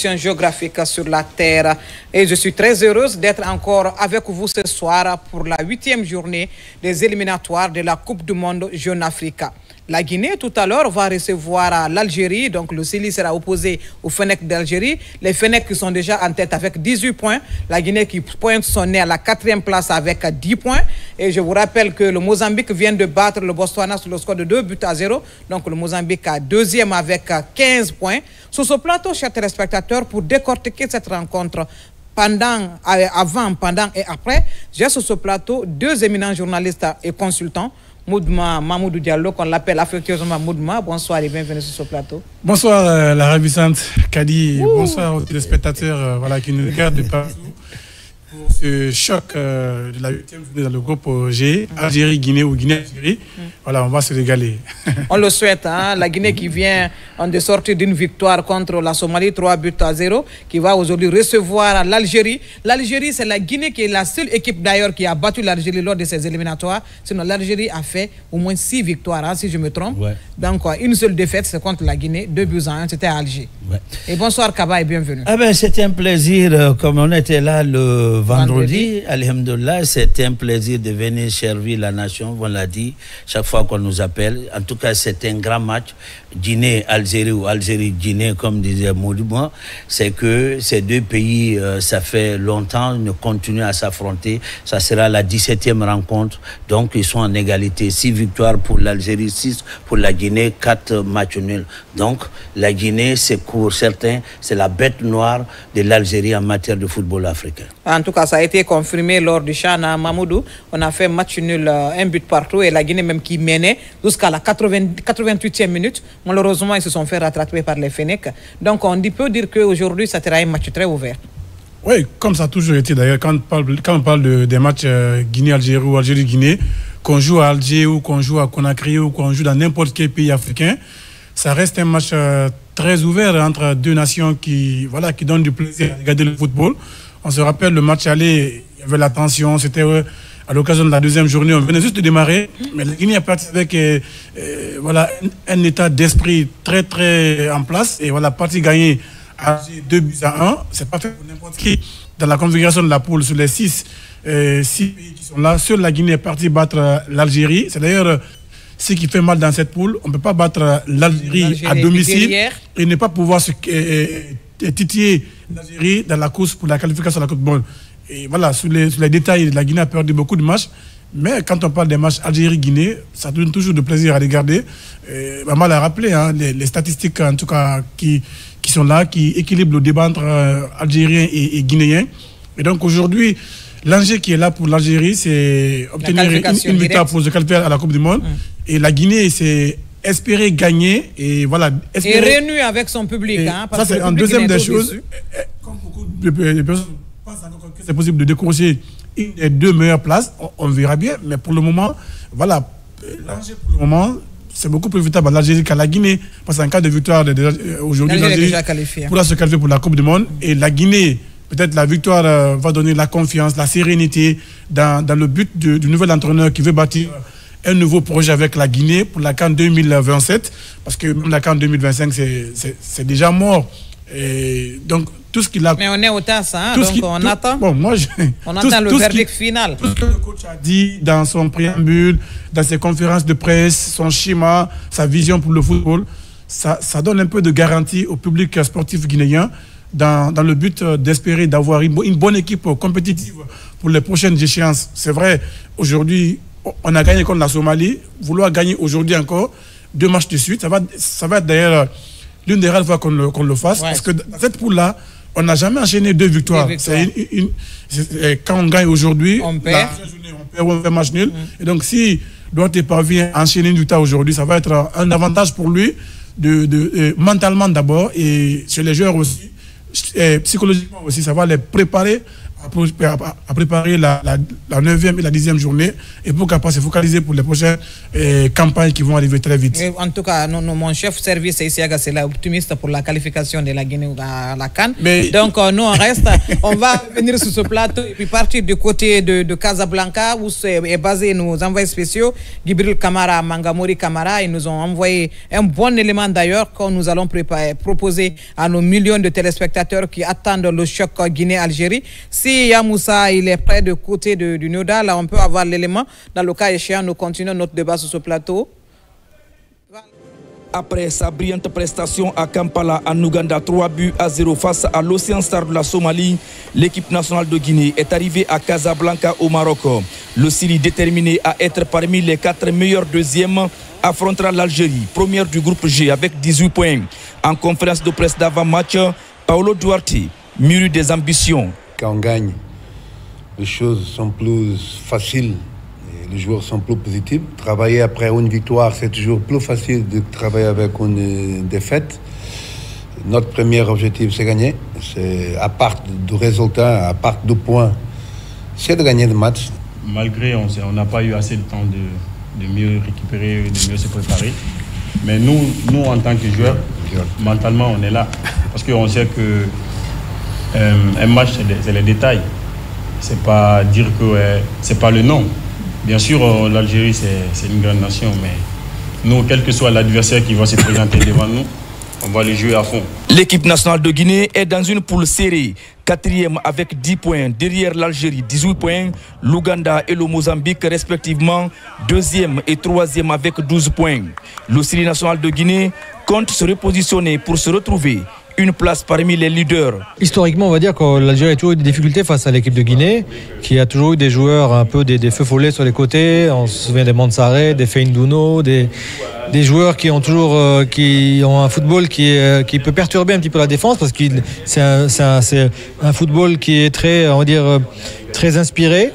position géographique sur la Terre. Et je suis très heureuse d'être encore avec vous ce soir pour la 8e journée des éliminatoires de la Coupe du Monde Jeune Africa. La Guinée, tout à l'heure, va recevoir l'Algérie. Donc, le Sili sera opposé au Fennec d'Algérie. Les Fennecs qui sont déjà en tête avec 18 points. La Guinée qui pointe son nez à la 4e place avec 10 points. Et je vous rappelle que le Mozambique vient de battre le Botswana sur le score de 2-0. Donc, le Mozambique est deuxième avec 15 points. Sur ce plateau, chers téléspectateurs, pour décortiquer cette rencontre, avant, pendant et après, j'ai sur ce plateau 2 éminents journalistes et consultants. Moudma Mamoudou Diallo, qu'on l'appelle affectueusement Moudma. Bonsoir et bienvenue sur ce plateau. Bonsoir la ravissante Kadi. Bonsoir aux téléspectateurs qui nous regardent de partout pour ce choc de la 8e journée dans le groupe G, Algérie-Guinée ou Guinée-Algérie. Voilà, on va se régaler. On le souhaite, hein? La Guinée qui vient de sortir d'une victoire contre la Somalie, 3-0, qui va aujourd'hui recevoir l'Algérie. L'Algérie, c'est la Guinée qui est la seule équipe d'ailleurs qui a battu l'Algérie lors de ses éliminatoires. Sinon, l'Algérie a fait au moins 6 victoires, hein, si je me trompe. Ouais. Donc, une seule défaite, c'est contre la Guinée, 2-1, c'était à Alger. Ouais. Et bonsoir Kaba et bienvenue. Ah ben, c'était un plaisir, comme on était là le vendredi, alhamdoulilah, c'était un plaisir de venir servir la nation, on l'a dit, chaque fois qu'on nous appelle. En tout cas, c'était un grand match. Guinée-Algérie ou Algérie-Guinée, comme disait Moudouba, c'est que ces deux pays, ça fait longtemps, ne continuent à s'affronter. Ça sera la 17e rencontre. Donc, ils sont en égalité. 6 victoires pour l'Algérie, 6 pour la Guinée, 4 matchs nuls. Donc, la Guinée, c'est pour certains, c'est la bête noire de l'Algérie en matière de football africain. En tout cas, ça a été confirmé lors du Chan à Mamoudou. On a fait match nul, 1 but partout, et la Guinée même qui menait jusqu'à la 88e minute. Malheureusement, ils se sont fait rattraper par les Fennecs. Donc, on peut dire qu'aujourd'hui, ça sera un match très ouvert. Oui, comme ça a toujours été d'ailleurs, quand on parle des matchs Guinée-Algérie ou Algérie-Guinée, qu'on joue à Alger ou qu'on joue à Conakry ou qu'on joue dans n'importe quel pays africain, ça reste un match très ouvert entre deux nations qui donnent du plaisir à regarder le football. On se rappelle le match aller, il y avait la tension, c'était à l'occasion de la 2e journée, on venait juste de démarrer, mais la Guinée est partie avec un état d'esprit très très en place et partie gagnée à 2-1. C'est pas fait pour n'importe qui. Dans la configuration de la poule, sur les 6 pays qui sont là, seule la Guinée est partie battre l'Algérie. C'est d'ailleurs ce qui fait mal dans cette poule. On ne peut pas battre l'Algérie à domicile et ne pas pouvoir se titiller l'Algérie dans la course pour la qualification de la Coupe du Monde. Et voilà, sur les détails, la Guinée a perdu beaucoup de matchs. Mais quand on parle des matchs Algérie-Guinée, ça donne toujours de plaisir à regarder. Maman l'a rappelé, hein, les statistiques en tout cas qui sont là, qui équilibrent le débat entre Algériens et Guinéens. Et donc aujourd'hui, l'enjeu qui est là pour l'Algérie, c'est obtenir une victoire pour se qualifier à la Coupe du Monde. Et la Guinée, c'est espérer gagner et espérer... Et renouer avec son public. Hein, ça, c'est en deuxième des choses. Comme beaucoup de personnes pensent encore que c'est possible de décrocher une des 2 meilleures places, on verra bien. Mais pour le moment, l'enjeu pour le moment, c'est beaucoup plus vitable à l'Algérie qu'à la Guinée. Parce qu'en cas de victoire, aujourd'hui, l'Algérie pourra se qualifier pour la Coupe du Monde. Et la Guinée, peut-être la victoire va donner la confiance, la sérénité dans le but du nouvel entraîneur qui veut bâtir un nouveau projet avec la Guinée pour la CAN 2027. Parce que même la CAN 2025, c'est déjà mort. Et donc, tout ce qu'il a... Mais on est au TAS, hein, donc on attend. Bon, on attend le verdict final. Tout ce que le coach a dit dans son préambule, dans ses conférences de presse, son schéma, sa vision pour le football, ça donne un peu de garantie au public sportif guinéen dans le but d'espérer d'avoir une bonne équipe compétitive pour les prochaines échéances. C'est vrai, aujourd'hui, on a gagné contre la Somalie. Vouloir gagner aujourd'hui encore 2 matchs de suite, ça va être d'ailleurs l'une des rares fois qu'on le fasse. Ouais. Parce que dans cette poule-là, on n'a jamais enchaîné 2 victoires. Quand on gagne aujourd'hui, on perd ou on fait match nul. Et donc, si Douarté parvient à enchaîner une victoire aujourd'hui, ça va être un avantage pour lui, mentalement d'abord, et chez les joueurs aussi, et psychologiquement aussi, ça va les préparer à préparer la 9e et la 10e journée et pourquoi pas se focaliser pour les prochaines campagnes qui vont arriver très vite. En tout cas, mon chef service ici, c'est optimiste pour la qualification de la Guinée à la CAN. Donc, nous, on reste. On va venir sur ce plateau et puis partir du côté de Casablanca où est basé nos envoyés spéciaux, Gibril Kamara, Mangamori Kamara. Ils nous ont envoyé un bon élément d'ailleurs que nous allons proposer à nos millions de téléspectateurs qui attendent le choc Guinée-Algérie. Si Yamoussa il est près de côté du Noda, là on peut avoir l'élément. Dans le cas échéant, nous continuons notre débat sur ce plateau. Après sa brillante prestation à Kampala, en Ouganda, 3-0 face à l'Océan Star de la Somalie, l'équipe nationale de Guinée est arrivée à Casablanca au Maroc. Le Syrie, déterminé à être parmi les 4 meilleurs deuxièmes, affrontera l'Algérie, première du groupe G avec 18 points. En conférence de presse d'avant-match, Paulo Duarte mûrit des ambitions. Quand on gagne, les choses sont plus faciles, et les joueurs sont plus positifs. Travailler après une victoire, c'est toujours plus facile de travailler avec une défaite. Notre premier objectif, c'est gagner. C'est, à part du résultat, à part du point, c'est de gagner le match. Malgré, on n'a pas eu assez de temps de mieux récupérer, de mieux se préparer. Mais nous en tant que joueurs, mentalement, on est là. Parce qu'on sait que un match, c'est les détails. C'est pas dire que c'est pas le nom. Bien sûr, l'Algérie, c'est une grande nation, mais nous, quel que soit l'adversaire qui va se présenter devant nous, on va les jouer à fond. L'équipe nationale de Guinée est dans une poule serrée. 4e avec 10 points. Derrière l'Algérie, 18 points. L'Ouganda et le Mozambique, respectivement, 2e et 3e avec 12 points. Le Syrie national de Guinée compte se repositionner pour se retrouver une place parmi les leaders. Historiquement, on va dire que l'Algérie a toujours eu des difficultés face à l'équipe de Guinée, qui a toujours eu des joueurs un peu des feux follets sur les côtés. On se souvient des Mansaré, des Feindouno, des joueurs qui ont toujours qui ont un football qui peut perturber un petit peu la défense parce que c'est un football qui est très, on va dire, très inspiré.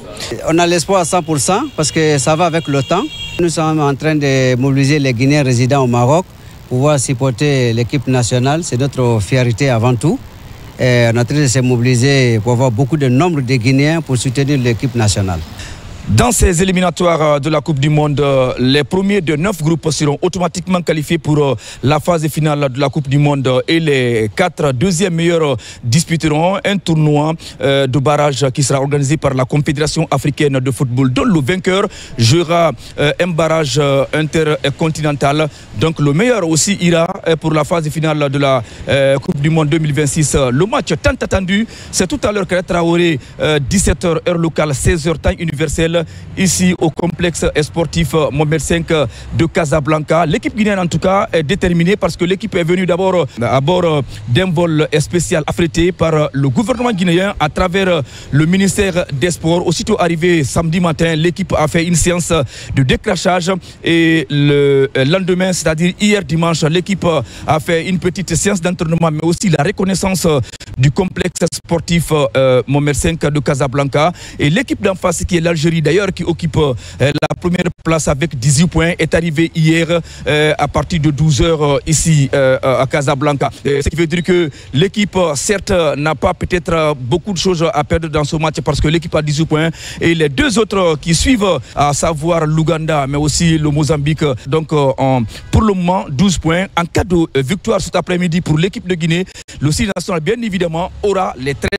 On a l'espoir à 100% parce que ça va avec le temps. Nous sommes en train de mobiliser les Guinéens résidents au Maroc pour pouvoir supporter l'équipe nationale. C'est notre fierté avant tout. Et on est en train de se mobiliser pour avoir beaucoup de nombre de Guinéens pour soutenir l'équipe nationale. Dans ces éliminatoires de la Coupe du Monde, les premiers de 9 groupes seront automatiquement qualifiés pour la phase finale de la Coupe du Monde et les 4 deuxièmes meilleurs disputeront un tournoi de barrage qui sera organisé par la Confédération africaine de football, dont le vainqueur jouera un barrage intercontinental. Donc le meilleur aussi ira pour la phase finale de la Coupe du Monde 2026. Le match tant attendu, c'est tout à l'heure qu'à Traoré, 17h heure locale, 16h temps universel, ici au complexe sportif Mohamed V de Casablanca. L'équipe guinéenne en tout cas est déterminée parce que l'équipe est venue d'abord à bord d'un vol spécial affrété par le gouvernement guinéen à travers le ministère des Sports. Aussitôt arrivé samedi matin, l'équipe a fait une séance de décrachage et le lendemain, c'est-à-dire hier dimanche, l'équipe a fait une petite séance d'entraînement mais aussi la reconnaissance du complexe sportif Mohamed V de Casablanca. Et l'équipe d'en face qui est l'Algérie d'ailleurs qui occupe la première place avec 18 points est arrivée hier à partir de 12h ici à Casablanca. Ce qui veut dire que l'équipe certes n'a pas peut-être beaucoup de choses à perdre dans ce match parce que l'équipe a 18 points et les deux autres qui suivent, à savoir l'Ouganda mais aussi le Mozambique, donc pour le moment 12 points. En cas de victoire cet après-midi pour l'équipe de Guinée, le Syrie national bien évidemment aura les 13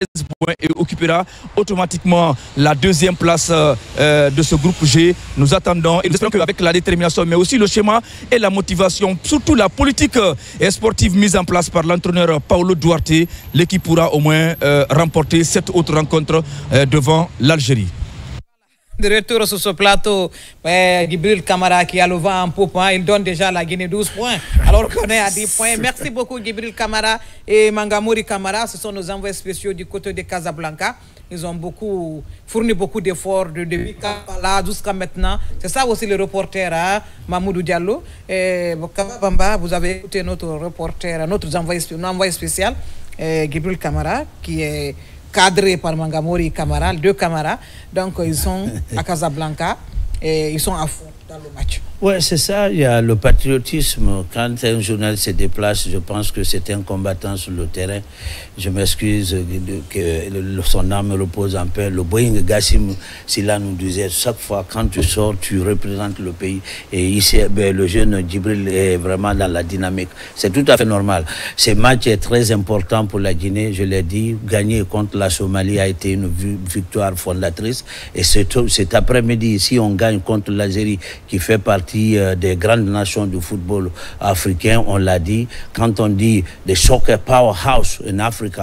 points et occupera automatiquement la deuxième place de ce groupe G. Nous attendons et nous espérons qu'avec la détermination mais aussi le schéma et la motivation, surtout la politique sportive mise en place par l'entraîneur Paulo Duarte, l'équipe pourra au moins remporter cette autre rencontre devant l'Algérie. De retour sur ce plateau, Gibril Kamara qui a le vent en poupe, il donne déjà la Guinée 12 points, alors qu'on est à 10 points. Merci beaucoup Gibril Kamara et Mangamori Kamara, ce sont nos envoyés spéciaux du côté de Casablanca. Ils ont fourni beaucoup d'efforts depuis Kampala jusqu'à maintenant. C'est ça aussi le reporter, Mamoudou Diallo. Et Bamba, vous avez écouté notre reporter, notre envoyé spécial, Gibril Kamara, qui est cadré par Mangamori Kamara, 2 Kamara. Donc ils sont à Casablanca et ils sont à fond dans le match. Oui, c'est ça, il y a le patriotisme. Quand un journaliste se déplace, je pense que c'est un combattant sur le terrain. Je m'excuse que son âme repose en paix. Le Boeing Gassim Silla nous disait, chaque fois quand tu sors, tu représentes le pays. Et ici, le jeune Djibril est vraiment dans la dynamique. C'est tout à fait normal. Ce match est très important pour la Guinée, je l'ai dit. Gagner contre la Somalie a été une victoire fondatrice. Et cet après-midi, si on gagne contre l'Algérie, qui fait partie des grandes nations du football africain, on l'a dit, quand on dit des soccer powerhouse en Afrique,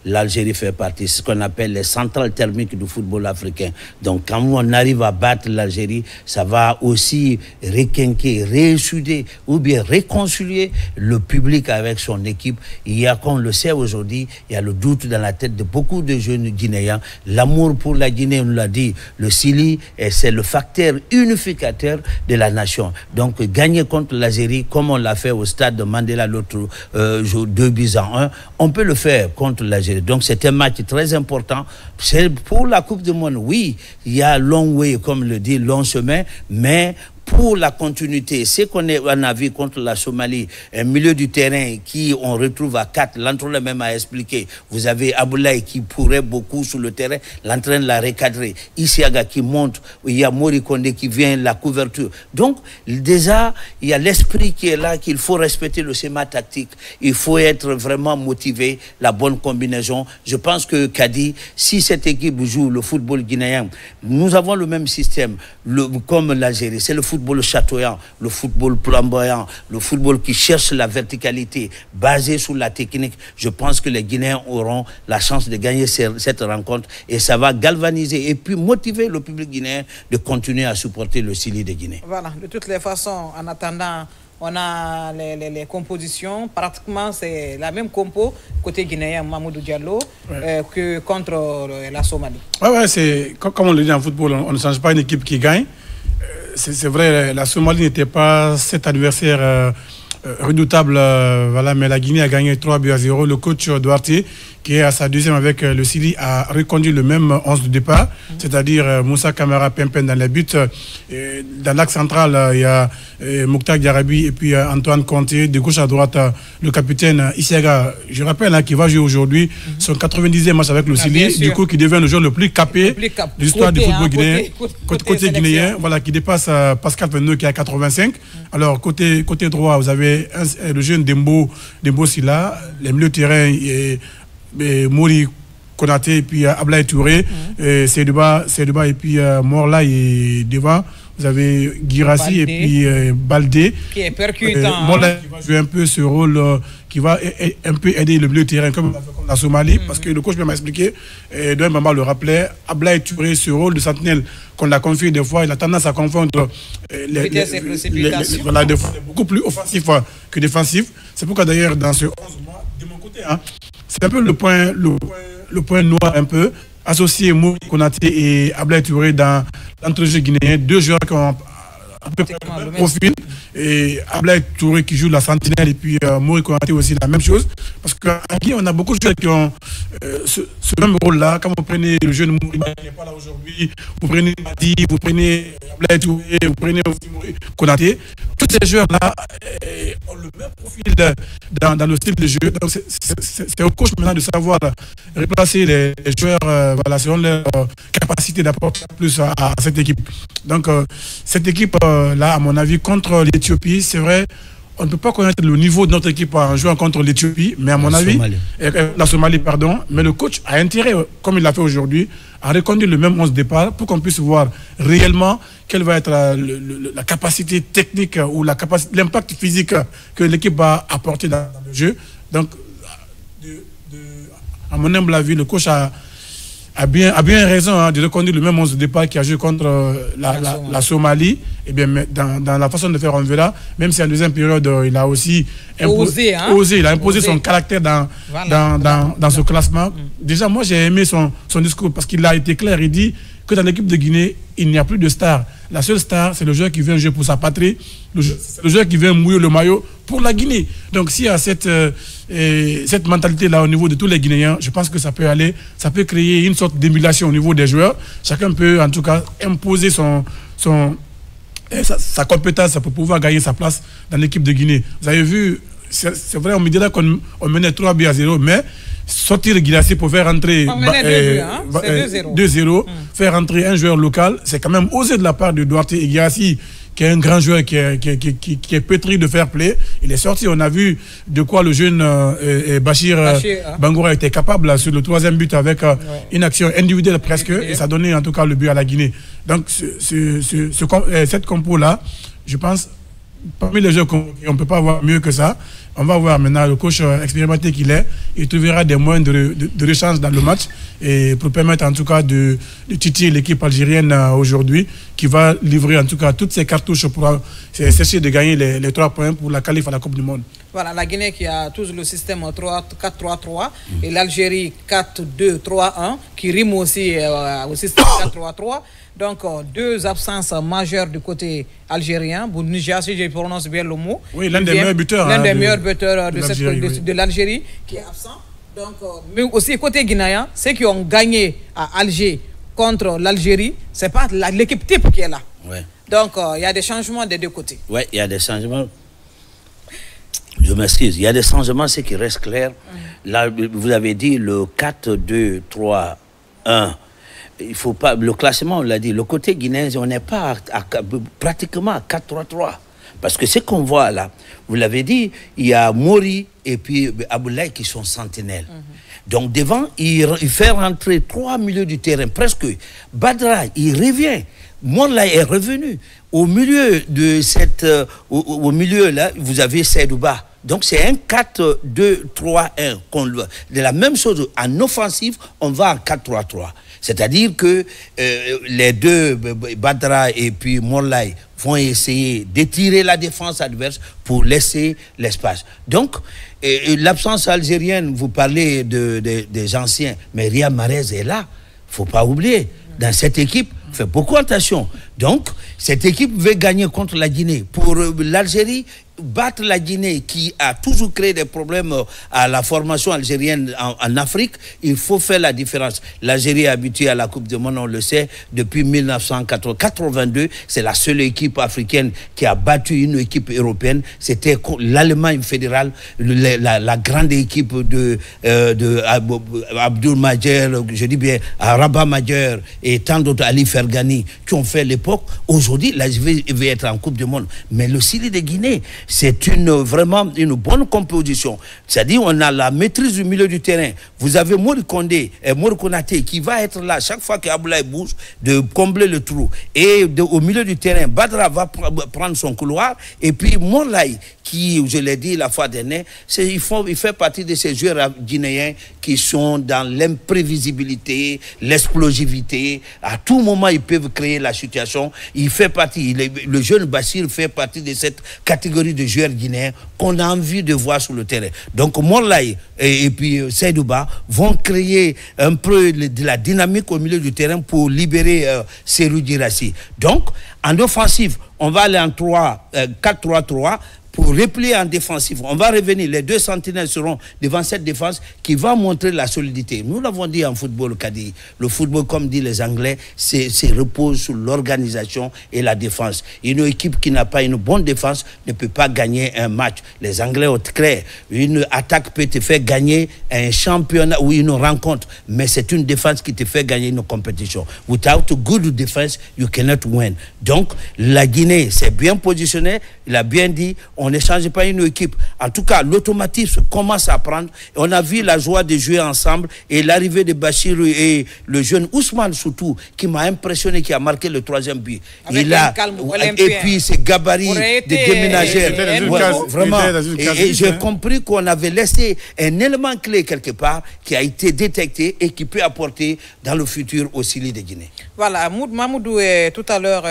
l'Algérie fait partie, ce qu'on appelle les centrales thermiques du football africain. Donc quand on arrive à battre l'Algérie, ça va aussi requinquer, réessuder ou bien réconcilier le public avec son équipe. Il y a, comme on le sait aujourd'hui, il y a le doute dans la tête de beaucoup de jeunes Guinéens. L'amour pour la Guinée, on l'a dit, le Sili, c'est le facteur unificateur de la nation. Donc gagner contre l'Algérie, comme on l'a fait au stade de Mandela l'autre jour, 2-1, on peut le faire contre l'Algérie. Donc c'est un match très important. C'est pour la Coupe du Monde, oui, il y a long way, comme le dit, long chemin, mais pour la continuité, ce qu'on a vu contre la Somalie, un milieu du terrain qui on retrouve à 4, l'entraîneur même a expliqué. Vous avez Aboulaye qui pourrait beaucoup sur le terrain, l'entraîneur l'a recadré. Isiaga qui monte, il y a Mori Kondé qui vient, la couverture. Donc déjà, il y a l'esprit qui est là, qu'il faut respecter le schéma tactique. Il faut être vraiment motivé, la bonne combinaison. Je pense que Kadi, si cette équipe joue le football guinéen, nous avons le même système, comme l'Algérie. C'est le football chatoyant, le football flamboyant, le football qui cherche la verticalité, basé sur la technique. Je pense que les Guinéens auront la chance de gagner cette rencontre et ça va galvaniser et puis motiver le public guinéen de continuer à supporter le Sili de Guinée. Voilà, de toutes les façons, en attendant, on a les compositions, pratiquement c'est la même compo côté guinéen, Mamoudou Diallo, que contre la Somalie. Ouais, c'est comme on le dit en football, on ne change pas une équipe qui gagne. C'est vrai, la Somalie n'était pas cet adversaire redoutable, voilà, mais la Guinée a gagné 3-0. Le coach Duarte, qui est à sa deuxième avec le Sili, a reconduit le même 11 de départ, c'est-à-dire Moussa Kamara Pempen dans les buts. Dans l'axe central, il y a Mokhtar Diarabi et puis Antoine Conté. De gauche à droite, le capitaine Isiaga, je rappelle, qui va jouer aujourd'hui son 90e match avec le Sili, du coup qui devient le joueur le plus capé de l'histoire du football guinéen, côté guinéen, voilà, qui dépasse Pascal Veneux qui est à 85. Alors côté droit, vous avez le jeune Dembo Silla, les milieux de terrain Mori Konaté et puis Ablaye Touré, Seydouba et puis Morla et devant. Vous avez Girassi et puis Baldé. Qui est percutant. Morla qui va jouer un peu ce rôle, qui va un peu aider le milieu de terrain comme la Somalie, parce que le coach m'a expliqué, Doyen Bamba le rappelait, Ablaye Touré, ce rôle de sentinelle qu'on l'a confié des fois, il a tendance à confondre voilà, des fois beaucoup plus offensif que défensif. C'est pourquoi d'ailleurs dans ce 11 mois, de mon côté, c'est un peu le point noir un peu, associé Mori Konaté et Ablaye Touré dans l'entrejeu guinéen, deux joueurs qui ont à peu près le même profil, et Ablaye Touré qui joue la sentinelle et puis Mori Konaté aussi la même chose, parce qu'en Guinée on a beaucoup de joueurs qui ont ce même rôle-là. Quand vous prenez le jeune Mori qui n'est pas là aujourd'hui, vous prenez Madi, vous prenez Ablaye Touré, vous prenez aussi Mori Konaté, tous ces joueurs-là ont le même profil dans le style de jeu. Donc c'est au coach maintenant de savoir replacer les joueurs voilà, selon leur capacité d'apporter plus à cette équipe. Donc cette équipe-là, à mon avis, contre l'Éthiopie, c'est vrai, on ne peut pas connaître le niveau de notre équipe en jouant contre l'Éthiopie, mais à mon avis, la Somalie, pardon, mais le coach a intérêt, comme il l'a fait aujourd'hui, à reconduire le même 11 départ pour qu'on puisse voir réellement quelle va être la capacité technique ou l'impact physique que l'équipe va apporter dans le jeu. Donc, à mon humble avis, le coach a bien raison de reconduire le même 11 de départ qui a joué contre la Somalie. Et bien, dans la façon de faire, on verra, même si en deuxième période, il a aussi osé, il a imposé son caractère dans ce classement. Déjà, moi, j'ai aimé son discours parce qu'il a été clair. Il dit que dans l'équipe de Guinée, il n'y a plus de star. La seule star, c'est le joueur qui vient jouer pour sa patrie, le joueur qui vient mouiller le maillot pour la Guinée. Donc, s'il y a cette mentalité-là au niveau de tous les Guinéens, je pense que ça peut aller, ça peut créer une sorte d'émulation au niveau des joueurs. Chacun peut, en tout cas, imposer sa compétence pour pouvoir gagner sa place dans l'équipe de Guinée. Vous avez vu, c'est vrai, on me dirait qu'on menait 3-0, mais sortir Guirassy pour faire entrer 2-0, faire entrer un joueur local, c'est quand même osé de la part de Duarte et Guirassy, qui est un grand joueur qui est pétri de fair play. Il est sorti, on a vu de quoi le jeune Bachir Bangoura était capable là, sur le 3e but avec une action individuelle presque, et ça donnait en tout cas le but à la Guinée. Donc cette compo-là, je pense, parmi les jeux on ne peut pas voir mieux que ça. On va voir maintenant le coach expérimenté qu'il est. Il trouvera des moyens de rechange dans le match et pour permettre en tout cas de titiller l'équipe algérienne aujourd'hui qui va livrer en tout cas toutes ses cartouches pour essayer de gagner les 3 points pour la qualif à la Coupe du Monde. Voilà, la Guinée qui a toujours le système 4-3-3 et l'Algérie 4-2-3-1 qui rime aussi au système 4-3-3. Donc, 2 absences majeures du côté algérien. Bounidja, si je prononce bien le mot. Oui, l'un des meilleurs buteurs. L'un des meilleurs buteurs de l'Algérie qui est absent. Donc, mais aussi côté guinéen, ceux qui ont gagné à Alger contre l'Algérie, ce n'est pas l'équipe type qui est là. Ouais. Donc, il y a des changements des deux côtés. Oui, il y a des changements. Je m'excuse, il y a des changements, ce qui reste clair. Là, vous avez dit le 4-2-3-1. Il faut pas, le classement, on l'a dit, le côté guinéen, on n'est pas pratiquement à 4-3-3. Parce que ce qu'on voit là, vous l'avez dit, il y a Mori et puis Aboulaye qui sont sentinelles. Donc devant, il fait rentrer 3 milieux du terrain, presque. Badra, il revient. Morlaï est revenu. Au milieu de cette, au milieu là, vous avez Seydouba. Donc c'est un 4-2-3-1. De la même chose, en offensive, on va en 4-3-3. C'est-à-dire que les deux, Badra et puis Morlaï, vont essayer d'étirer la défense adverse pour laisser l'espace. Donc, l'absence algérienne, vous parlez des anciens, mais Riyad Mahrez est là. Il ne faut pas oublier. Dans cette équipe, fait beaucoup attention. Donc, cette équipe veut gagner contre la Guinée. Pour l'Algérie, battre la Guinée, qui a toujours créé des problèmes à la formation algérienne en Afrique, il faut faire la différence. L'Algérie est habituée à la Coupe du Monde, on le sait, depuis 1982. C'est la seule équipe africaine qui a battu une équipe européenne. C'était l'Allemagne fédérale, la grande équipe de Abdul Majer, je dis bien Rabat Majer et tant d'autres, Ali Fergani, qui ont fait l'époque. Aujourd'hui, l'Algérie veut être en Coupe du Monde. Mais le Syrie de Guinée, c'est vraiment une bonne composition. C'est-à-dire, on a la maîtrise du milieu du terrain. Vous avez Mori Kondé et Mori Konaté qui va être là chaque fois qu'Aboulaye bouge, de combler le trou. Et au milieu du terrain, Badra va prendre son couloir. Et puis Morlaï, qui, je l'ai dit la fois dernière, il fait partie de ces joueurs guinéens qui sont dans l'imprévisibilité, l'explosivité. À tout moment, ils peuvent créer la situation. Il fait partie, le jeune Bachir fait partie de cette catégorie de joueurs guinéens qu'on a envie de voir sur le terrain. Donc, Morlaï et puis Seydouba vont créer un peu de la dynamique au milieu du terrain pour libérer Serhou Guirassy. Donc, en offensive, on va aller en 4-3-3. Pour replier en défensive, on va revenir, les deux sentinelles seront devant cette défense qui va montrer la solidité. Nous l'avons dit en football, Kadi. Le football, comme disent les Anglais, repose sur l'organisation et la défense. Une équipe qui n'a pas une bonne défense ne peut pas gagner un match. Les Anglais ont clair. Une attaque peut te faire gagner un championnat ou une rencontre, mais c'est une défense qui te fait gagner une compétition. Without a good defense, you cannot win. Donc, la Guinée s'est bien positionnée, il a bien dit, on ne change pas une équipe. En tout cas, l'automatisme commence à prendre. On a vu la joie de jouer ensemble et l'arrivée de Bachir et le jeune Ousmane surtout, qui m'a impressionné, qui a marqué le 3e but. Et puis ces gabarits de déménageurs. Vraiment. Et j'ai compris qu'on avait laissé un élément clé quelque part qui a été détecté et qui peut apporter dans le futur au Syrie de Guinée. Voilà, Mamoudou, tout à l'heure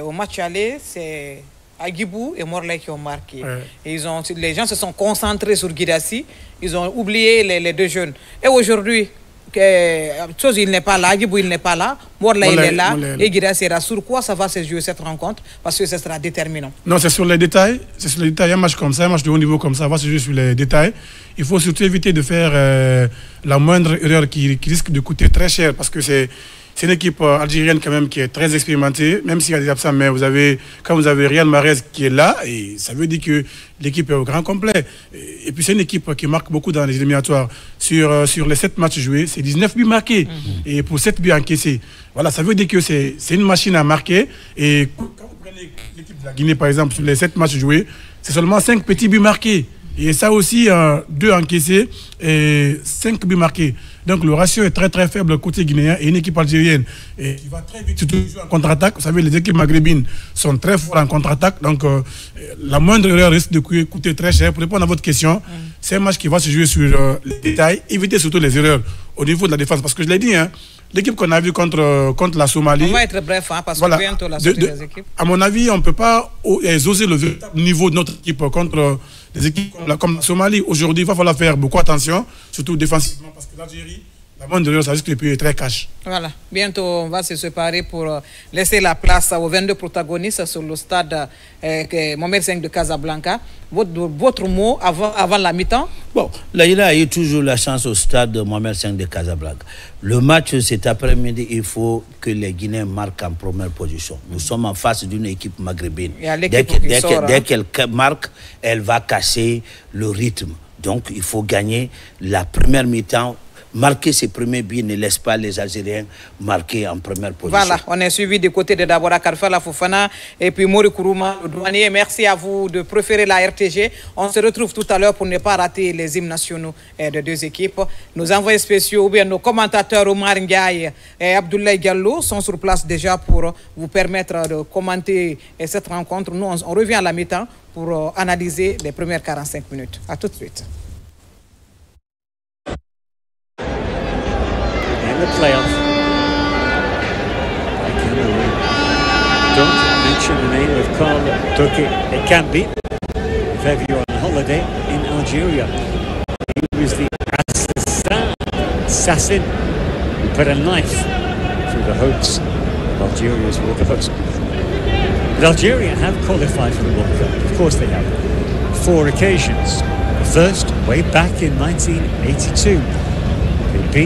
au match aller, c'est Agibou et Morlaï qui ont marqué. Et les gens se sont concentrés sur Guirassy, ils ont oublié les deux jeunes. Et aujourd'hui, il n'est pas là, Agibou il n'est pas là, Morlaï il est là, et Guirassy est là. Sur quoi ça va se jouer cette rencontre? Parce que ce sera déterminant. Non, c'est sur les détails. C'est sur les détails. Un match comme ça, un match de haut niveau comme ça, va se jouer sur les détails. Il faut surtout éviter de faire la moindre erreur qui risque de coûter très cher, parce que C'est une équipe algérienne quand même qui est très expérimentée, même s'il y a des absents, mais quand vous avez Riyad Mahrez qui est là, et ça veut dire que l'équipe est au grand complet. Et puis c'est une équipe qui marque beaucoup dans les éliminatoires. Sur les 7 matchs joués, c'est 19 buts marqués, et pour 7 buts encaissés. Voilà, ça veut dire que c'est une machine à marquer. Et quand vous prenez l'équipe de la Guinée, par exemple, sur les 7 matchs joués, c'est seulement 5 petits buts marqués. Et ça aussi, 2 encaissés et 5 buts marqués. Donc le ratio est très très faible côté guinéen et une équipe algérienne qui va très vite, surtout en contre-attaque. Vous savez, les équipes maghrébines sont très fortes en contre-attaque. Donc la moindre erreur risque de coûter très cher. Pour répondre à votre question, c'est un match qui va se jouer sur les détails. Évitez surtout les erreurs au niveau de la défense. Parce que je l'ai dit, l'équipe qu'on a vue contre la Somalie... On va être bref, parce que bientôt la sortie des équipes. À mon avis, on ne peut pas oser le véritable niveau de notre équipe contre des équipes comme la Somalie. Aujourd'hui, il va falloir faire beaucoup attention, surtout défensivement, parce que l'Algérie, la moindre erreur, ça risque de être très cash. Voilà, bientôt on va se séparer pour laisser la place aux 22 protagonistes sur le stade Mohamed V de Casablanca. Votre mot avant la mi-temps? Bon, là, il a eu toujours la chance au stade Mohamed V de Casablanca. Le match cet après-midi, il faut que les Guinéens marquent en première position. Nous sommes en face d'une équipe maghrébine. Dès qu'elle marque, elle va casser le rythme. Donc, il faut gagner la première mi-temps. Marquer ses premiers buts ne laisse pas les Algériens marquer en première position. Voilà, on est suivi du côté de Dabora Karfala Fofana et puis Mori Kourouma, le douanier. Merci à vous de préférer la RTG. On se retrouve tout à l'heure pour ne pas rater les hymnes nationaux des 2 équipes. Nos envoyés spéciaux ou bien nos commentateurs Omar Ndiaye et Abdoulaye Diallo sont sur place déjà pour vous permettre de commenter cette rencontre. Nous, on revient à la mi-temps pour analyser les premières 45 minutes. À tout de suite. In the playoff by Cameroon. Don't mention the name of Karl Turki Ekambi if ever you're on holiday in Algeria. He was the assassin who put a knife through the hopes of Algeria's World Cup. But Algeria have qualified for the World Cup. Of course they have. 4 occasions. The first way back in 1982. They beat